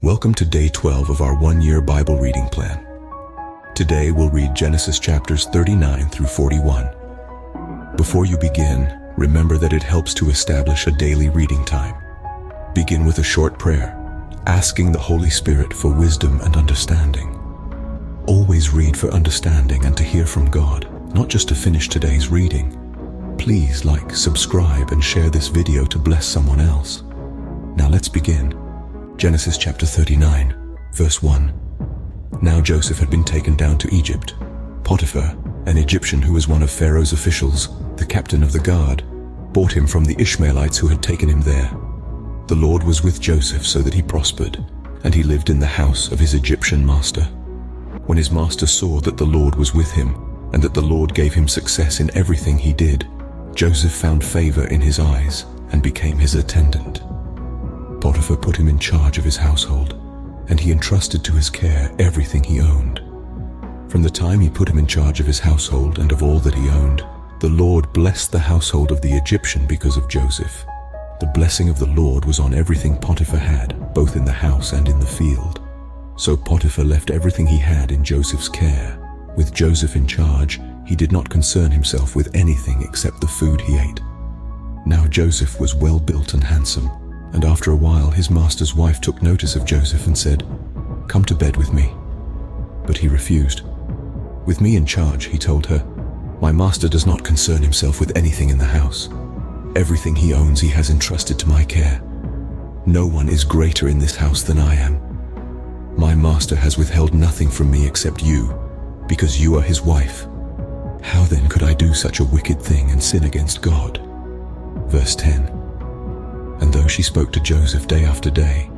Welcome to day 12 of our one-year Bible reading plan. Today we'll read Genesis chapters 39 through 41. Before you begin, remember that it helps to establish a daily reading time. Begin with a short prayer, asking the Holy Spirit for wisdom and understanding. Always read for understanding and to hear from God, not just to finish today's reading. Please like, subscribe, and share this video to bless someone else. Now let's begin. Genesis chapter 39, verse 1. Now Joseph had been taken down to Egypt. Potiphar, an Egyptian who was one of Pharaoh's officials, the captain of the guard, bought him from the Ishmaelites who had taken him there. The Lord was with Joseph so that he prospered, and he lived in the house of his Egyptian master. When his master saw that the Lord was with him, and that the Lord gave him success in everything he did, Joseph found favor in his eyes and became his attendant. Potiphar put him in charge of his household, and he entrusted to his care everything he owned. From the time he put him in charge of his household and of all that he owned, the Lord blessed the household of the Egyptian because of Joseph. The blessing of the Lord was on everything Potiphar had, both in the house and in the field. So Potiphar left everything he had in Joseph's care. With Joseph in charge, he did not concern himself with anything except the food he ate. Now Joseph was well built and handsome, and after a while his master's wife took notice of Joseph and said, "Come to bed with me." But he refused. "With me in charge," he told her, "my master does not concern himself with anything in the house. Everything he owns he has entrusted to my care. No one is greater in this house than I am. My master has withheld nothing from me except you, because you are his wife. How then could I do such a wicked thing and sin against God?" Verse 10. And though she spoke to Joseph day after day,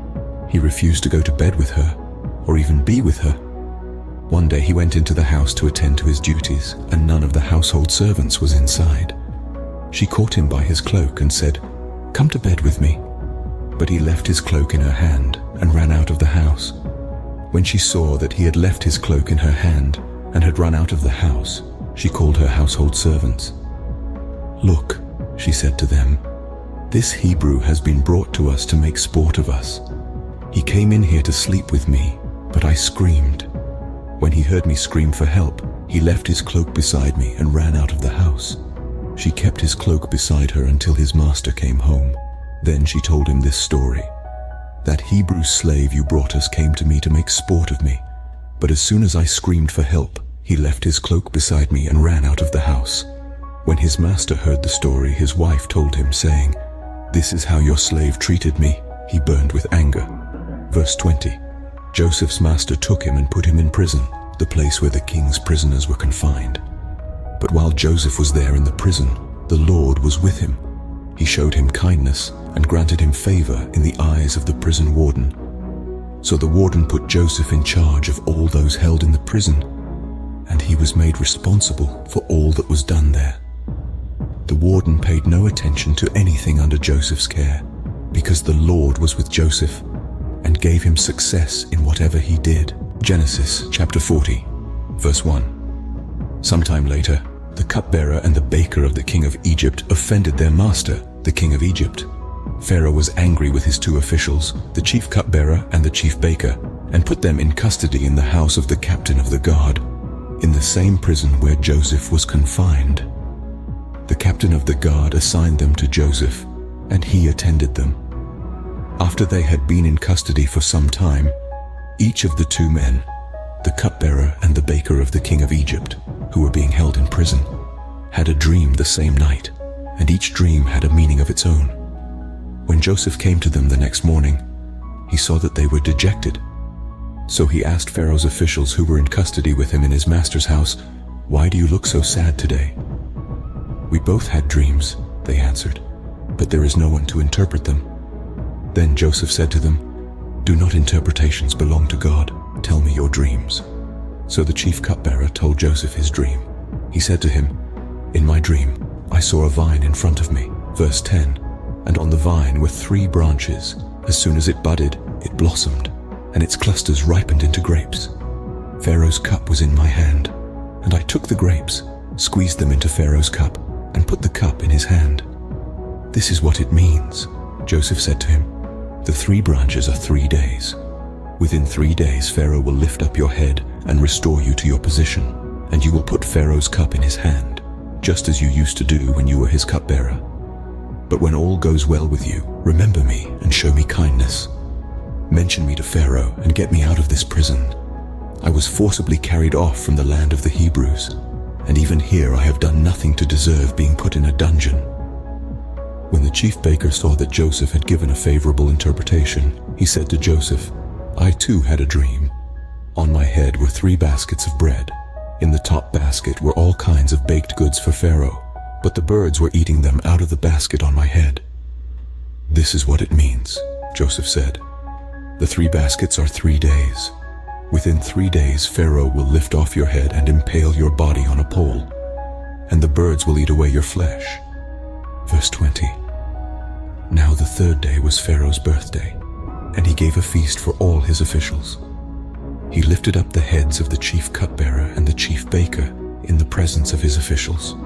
he refused to go to bed with her or even be with her. One day he went into the house to attend to his duties, and none of the household servants was inside. She caught him by his cloak and said, "Come to bed with me." But he left his cloak in her hand and ran out of the house. When she saw that he had left his cloak in her hand and had run out of the house, she called her household servants. "Look," she said to them, "this Hebrew has been brought to us to make sport of us. He came in here to sleep with me, but I screamed. When he heard me scream for help, he left his cloak beside me and ran out of the house." She kept his cloak beside her until his master came home. Then she told him this story. "That Hebrew slave you brought us came to me to make sport of me, but as soon as I screamed for help, he left his cloak beside me and ran out of the house." When his master heard the story, his wife told him, saying, "This is how your slave treated me." He burned with anger. Verse 20. Joseph's master took him and put him in prison, the place where the king's prisoners were confined. But while Joseph was there in the prison, the Lord was with him. He showed him kindness and granted him favor in the eyes of the prison warden. So the warden put Joseph in charge of all those held in the prison, and he was made responsible for all that was done there. The warden paid no attention to anything under Joseph's care, because the Lord was with Joseph and gave him success in whatever he did. Genesis chapter 40, verse 1. Sometime later, the cupbearer and the baker of the king of Egypt offended their master, the king of Egypt. Pharaoh was angry with his two officials, the chief cupbearer and the chief baker, and put them in custody in the house of the captain of the guard, in the same prison where Joseph was confined. The captain of the guard assigned them to Joseph, and he attended them. After they had been in custody for some time, each of the two men, the cupbearer and the baker of the king of Egypt, who were being held in prison, had a dream the same night, and each dream had a meaning of its own. When Joseph came to them the next morning, he saw that they were dejected. So he asked Pharaoh's officials who were in custody with him in his master's house, "Why do you look so sad today?" "We both had dreams," they answered, "but there is no one to interpret them." Then Joseph said to them, "Do not interpretations belong to God? Tell me your dreams." So the chief cupbearer told Joseph his dream. He said to him, "In my dream, I saw a vine in front of me." Verse 10. "And on the vine were 3 branches. As soon as it budded, it blossomed, and its clusters ripened into grapes. Pharaoh's cup was in my hand, and I took the grapes, squeezed them into Pharaoh's cup, and put the cup in his hand." "This is what it means," Joseph said to him. "The 3 branches are 3 days. Within 3 days Pharaoh will lift up your head and restore you to your position, and you will put Pharaoh's cup in his hand, just as you used to do when you were his cupbearer. But when all goes well with you, remember me and show me kindness. Mention me to Pharaoh and get me out of this prison. I was forcibly carried off from the land of the Hebrews, and even here I have done nothing to deserve being put in a dungeon." When the chief baker saw that Joseph had given a favorable interpretation, he said to Joseph, "I too had a dream. On my head were 3 baskets of bread. In the top basket were all kinds of baked goods for Pharaoh, but the birds were eating them out of the basket on my head." "This is what it means," Joseph said. "The 3 baskets are 3 days. Within 3 days Pharaoh will lift off your head and impale your body on a pole, and the birds will eat away your flesh." Verse 20. Now the 3rd day was Pharaoh's birthday, and he gave a feast for all his officials. He lifted up the heads of the chief cupbearer and the chief baker in the presence of his officials.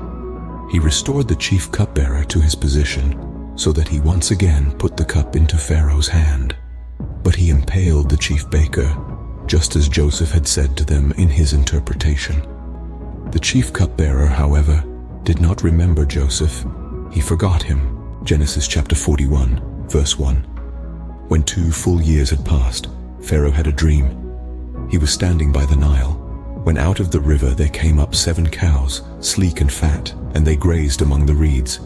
He restored the chief cupbearer to his position so that he once again put the cup into Pharaoh's hand. But he impaled the chief baker, just as Joseph had said to them in his interpretation. The chief cupbearer, however, did not remember Joseph. He forgot him. Genesis chapter 41, verse 1. When 2 full years had passed, Pharaoh had a dream. He was standing by the Nile, when out of the river there came up 7 cows, sleek and fat, and they grazed among the reeds.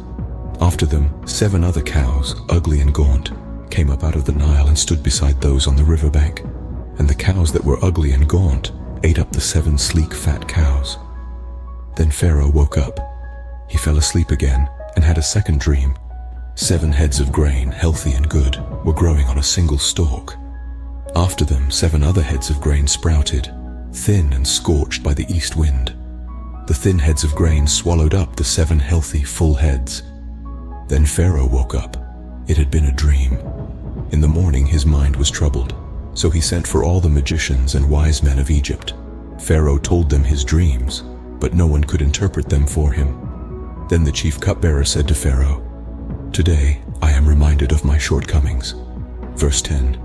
After them, 7 other cows, ugly and gaunt, came up out of the Nile and stood beside those on the riverbank. And the cows that were ugly and gaunt ate up the 7 sleek fat cows. Then Pharaoh woke up. He fell asleep again and had a second dream. 7 heads of grain, healthy and good, were growing on a single stalk. After them, 7 other heads of grain sprouted, thin and scorched by the east wind. The thin heads of grain swallowed up the 7 healthy, full heads. Then Pharaoh woke up. It had been a dream. In the morning his mind was troubled, so he sent for all the magicians and wise men of Egypt. Pharaoh told them his dreams, but no one could interpret them for him. Then the chief cupbearer said to Pharaoh, "Today I am reminded of my shortcomings." Verse 10.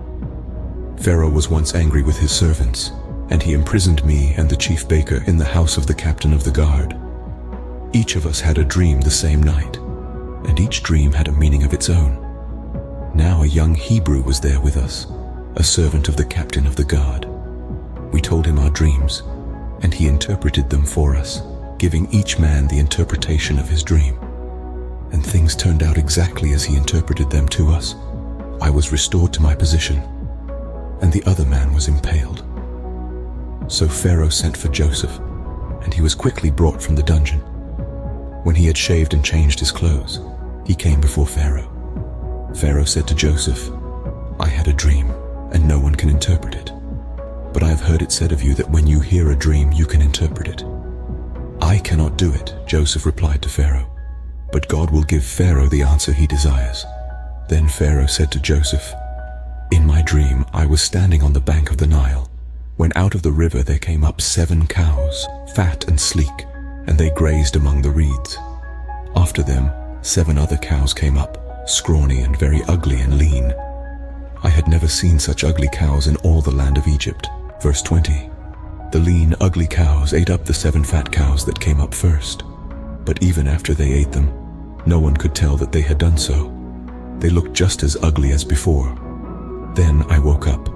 Pharaoh was once angry with his servants, and he imprisoned me and the chief baker in the house of the captain of the guard. Each of us had a dream the same night, and each dream had a meaning of its own. Now a young Hebrew was there with us, a servant of the captain of the guard. We told him our dreams, and he interpreted them for us, giving each man the interpretation of his dream. And things turned out exactly as he interpreted them to us. I was restored to my position, and the other man was impaled. So Pharaoh sent for Joseph, and he was quickly brought from the dungeon. When he had shaved and changed his clothes, he came before Pharaoh. Pharaoh said to Joseph, "I had a dream, and no one can interpret it. But I have heard it said of you that when you hear a dream, you can interpret it." "I cannot do it," Joseph replied to Pharaoh, "but God will give Pharaoh the answer he desires." Then Pharaoh said to Joseph, "In my dream I was standing on the bank of the Nile, when out of the river there came up 7 cows, fat and sleek, and they grazed among the reeds. After them 7 other cows came up, scrawny and very ugly and lean. I had never seen such ugly cows in all the land of Egypt." Verse 20. The lean, ugly cows ate up the 7 fat cows that came up first. But even after they ate them, no one could tell that they had done so. They looked just as ugly as before. Then I woke up.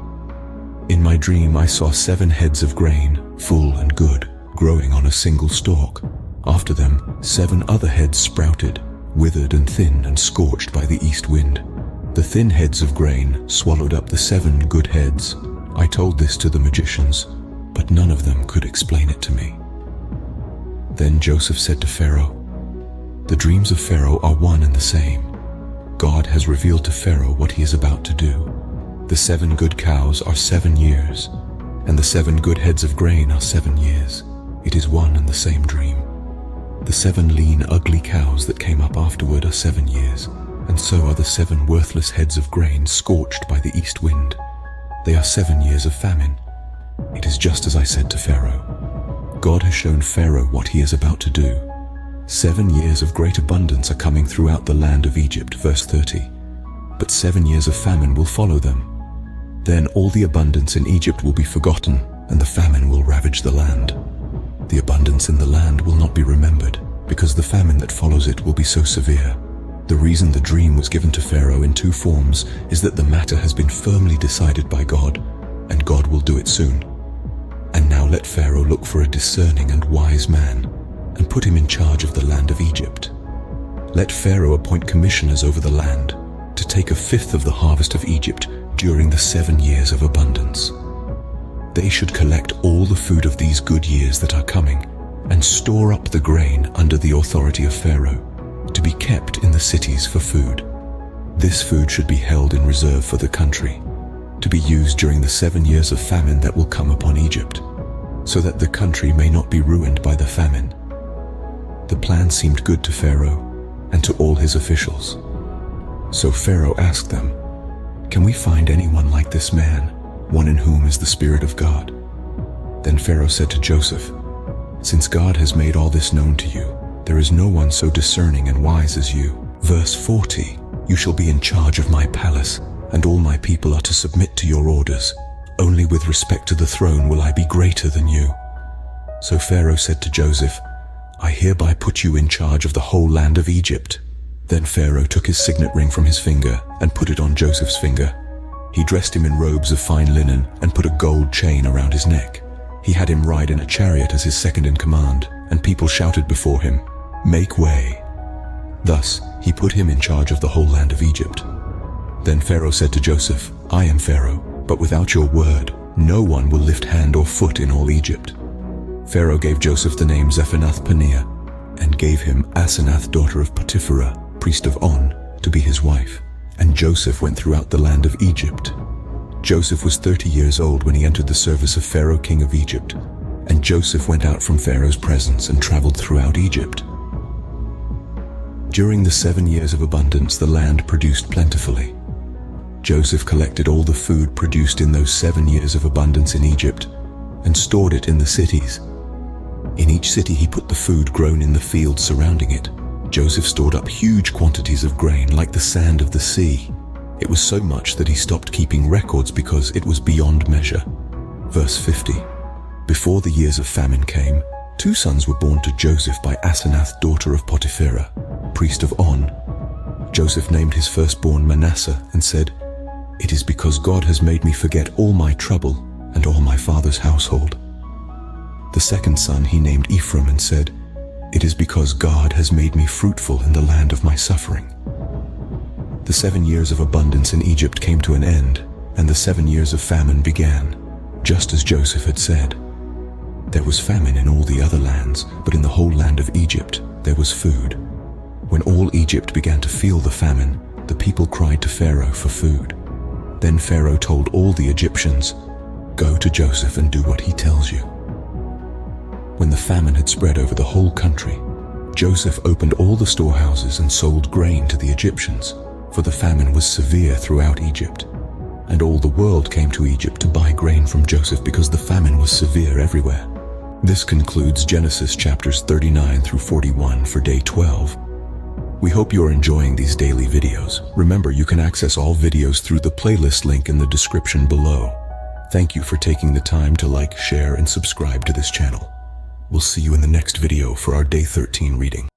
In my dream I saw 7 heads of grain, full and good, growing on a single stalk. After them 7 other heads sprouted, withered and thin and scorched by the east wind. The thin heads of grain swallowed up the 7 good heads. I told this to the magicians, but none of them could explain it to me. Then Joseph said to Pharaoh, "The dreams of Pharaoh are one and the same. God has revealed to Pharaoh what he is about to do. The 7 good cows are 7 years, and the 7 good heads of grain are 7 years. It is one and the same dream. The 7 lean, ugly cows that came up afterward are 7 years, and so are the 7 worthless heads of grain scorched by the east wind. They are 7 years of famine. It is just as I said to Pharaoh. God has shown Pharaoh what he is about to do. 7 years of great abundance are coming throughout the land of Egypt." Verse 30. "But 7 years of famine will follow them. Then all the abundance in Egypt will be forgotten, and the famine will ravage the land. The abundance in the land will not be remembered, because the famine that follows it will be so severe. The reason the dream was given to Pharaoh in two forms is that the matter has been firmly decided by God, and God will do it soon. And now let Pharaoh look for a discerning and wise man, and put him in charge of the land of Egypt. Let Pharaoh appoint commissioners over the land, to take a fifth of the harvest of Egypt during the 7 years of abundance. They should collect all the food of these good years that are coming, and store up the grain under the authority of Pharaoh, to be kept in the cities for food. This food should be held in reserve for the country, to be used during the 7 years of famine that will come upon Egypt, so that the country may not be ruined by the famine. The plan seemed good to Pharaoh and to all his officials. So Pharaoh asked them, "Can we find anyone like this man, one in whom is the Spirit of God?" Then Pharaoh said to Joseph, "Since God has made all this known to you, there is no one so discerning and wise as you." Verse 40, "You shall be in charge of my palace, and all my people are to submit to your orders. Only with respect to the throne will I be greater than you." So Pharaoh said to Joseph, "I hereby put you in charge of the whole land of Egypt." Then Pharaoh took his signet ring from his finger and put it on Joseph's finger. He dressed him in robes of fine linen and put a gold chain around his neck. He had him ride in a chariot as his second in command, and people shouted before him, "Make way." Thus he put him in charge of the whole land of Egypt. Then Pharaoh said to Joseph, "I am Pharaoh, but without your word, no one will lift hand or foot in all Egypt." Pharaoh gave Joseph the name Zaphenath-Paneah, and gave him Asenath, daughter of Potipherah, priest of On, to be his wife. And Joseph went throughout the land of Egypt. Joseph was 30 years old when he entered the service of Pharaoh, king of Egypt. And Joseph went out from Pharaoh's presence and traveled throughout Egypt. During the 7 years of abundance, the land produced plentifully. Joseph collected all the food produced in those 7 years of abundance in Egypt and stored it in the cities. In each city he put the food grown in the fields surrounding it. Joseph stored up huge quantities of grain like the sand of the sea. It was so much that he stopped keeping records because it was beyond measure. Verse 50. Before the years of famine came, 2 sons were born to Joseph by Asenath, daughter of Potipherah, priest of On. Joseph named his firstborn Manasseh and said, "It is because God has made me forget all my trouble and all my father's household." The second son he named Ephraim and said, "It is because God has made me fruitful in the land of my suffering." The 7 years of abundance in Egypt came to an end, and the 7 years of famine began, just as Joseph had said. There was famine in all the other lands, but in the whole land of Egypt there was food. When all Egypt began to feel the famine, the people cried to Pharaoh for food. Then Pharaoh told all the Egyptians, "Go to Joseph and do what he tells you." When the famine had spread over the whole country, Joseph opened all the storehouses and sold grain to the Egyptians, for the famine was severe throughout Egypt. And all the world came to Egypt to buy grain from Joseph because the famine was severe everywhere. This concludes Genesis chapters 39 through 41 for day 12. We hope you're enjoying these daily videos. Remember, you can access all videos through the playlist link in the description below. Thank you for taking the time to like, share, and subscribe to this channel. We'll see you in the next video for our day 13 reading.